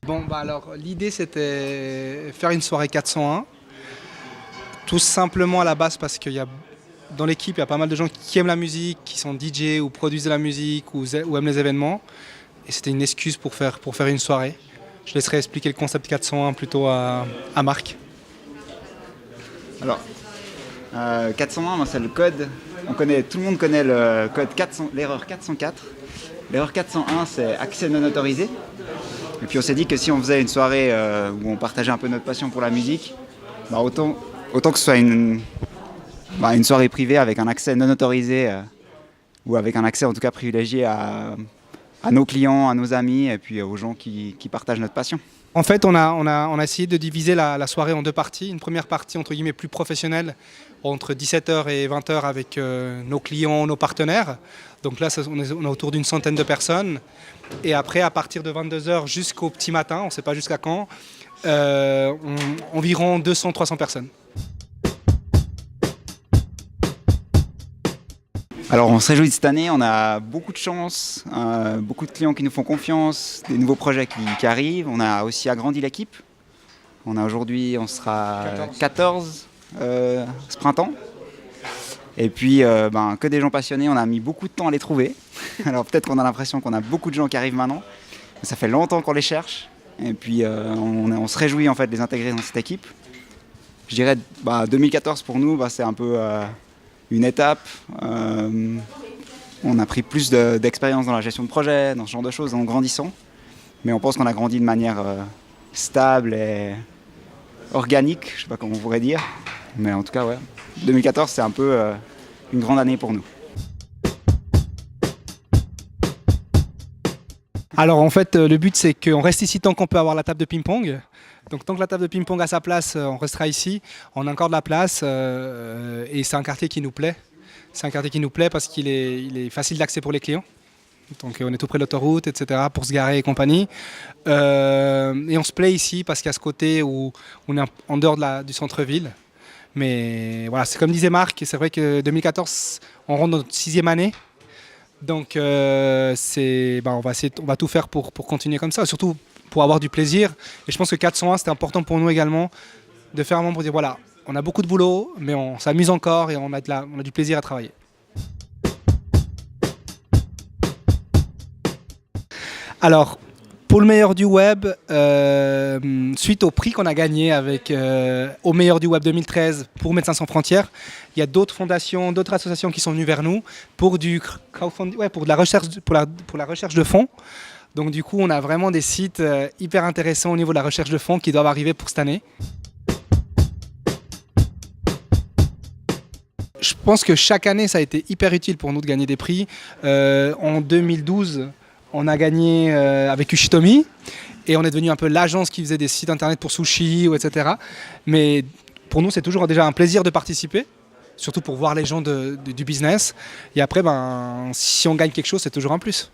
Bon, bah alors l'idée c'était faire une soirée 401, tout simplement à la base parce qu'il y a dans l'équipe il y a pas mal de gens qui aiment la musique, qui sont DJ ou produisent de la musique ou aiment les événements. Et c'était une excuse pour faire une soirée. Je laisserai expliquer le concept 401 plutôt à Marc. Alors, 401, moi, c'est le code. Tout le monde connaît le code 400, l'erreur 404. L'erreur 401, c'est accès non autorisé. Et puis on s'est dit que si on faisait une soirée où on partageait un peu notre passion pour la musique, bah autant que ce soit une soirée privée avec un accès non autorisé ou avec un accès en tout cas privilégié à nos clients, à nos amis et puis aux gens qui partagent notre passion. En fait, on a essayé de diviser la soirée en deux parties. Une première partie, entre guillemets, plus professionnelle, entre 17h et 20h avec nos clients, nos partenaires. Donc là, on est autour d'une centaine de personnes. Et après, à partir de 22h jusqu'au petit matin, on ne sait pas jusqu'à quand, environ 200-300 personnes. Alors on se réjouit de cette année, on a beaucoup de chance, beaucoup de clients qui nous font confiance, des nouveaux projets qui arrivent. On a aussi agrandi l'équipe. Aujourd'hui, on sera 14 ce printemps. Et puis que des gens passionnés, on a mis beaucoup de temps à les trouver. Alors peut-être qu'on a l'impression qu'on a beaucoup de gens qui arrivent maintenant, mais ça fait longtemps qu'on les cherche. Et puis on se réjouit en fait de les intégrer dans cette équipe. Je dirais 2014 pour nous, c'est un peu une étape. On a pris plus d'expérience dans la gestion de projet, dans ce genre de choses en grandissant. Mais on pense qu'on a grandi de manière stable et organique, je ne sais pas comment on pourrait dire. Mais en tout cas, ouais, 2014, c'est un peu une grande année pour nous. Alors en fait, le but c'est qu'on reste ici tant qu'on peut avoir la table de ping-pong. Donc tant que la table de ping-pong a sa place, on restera ici. On a encore de la place et c'est un quartier qui nous plaît. C'est un quartier qui nous plaît parce qu'il est facile d'accès pour les clients. Donc on est tout près de l'autoroute, etc. pour se garer et compagnie. Et on se plaît ici parce qu'il y a ce côté où on est en dehors du centre-ville. Mais voilà, c'est comme disait Marc, c'est vrai que 2014, on rentre dans notre 6e année. Donc on va tout faire pour continuer comme ça, surtout pour avoir du plaisir. Et je pense que 401, c'était important pour nous également de faire un moment pour dire voilà, on a beaucoup de boulot, mais on s'amuse encore et on a du plaisir à travailler. Alors, pour le meilleur du web, suite au prix qu'on a gagné au meilleur du web 2013 pour Médecins sans frontières, il y a d'autres fondations, d'autres associations qui sont venues vers nous pour du crowdfunding, pour la recherche de fonds. Donc du coup, on a vraiment des sites hyper intéressants au niveau de la recherche de fonds qui doivent arriver pour cette année. Je pense que chaque année, ça a été hyper utile pour nous de gagner des prix. En 2012, on a gagné avec Ushitomi et on est devenu un peu l'agence qui faisait des sites internet pour sushi, etc. Mais pour nous, c'est toujours déjà un plaisir de participer, surtout pour voir les gens du business. Et après, si on gagne quelque chose, c'est toujours un plus.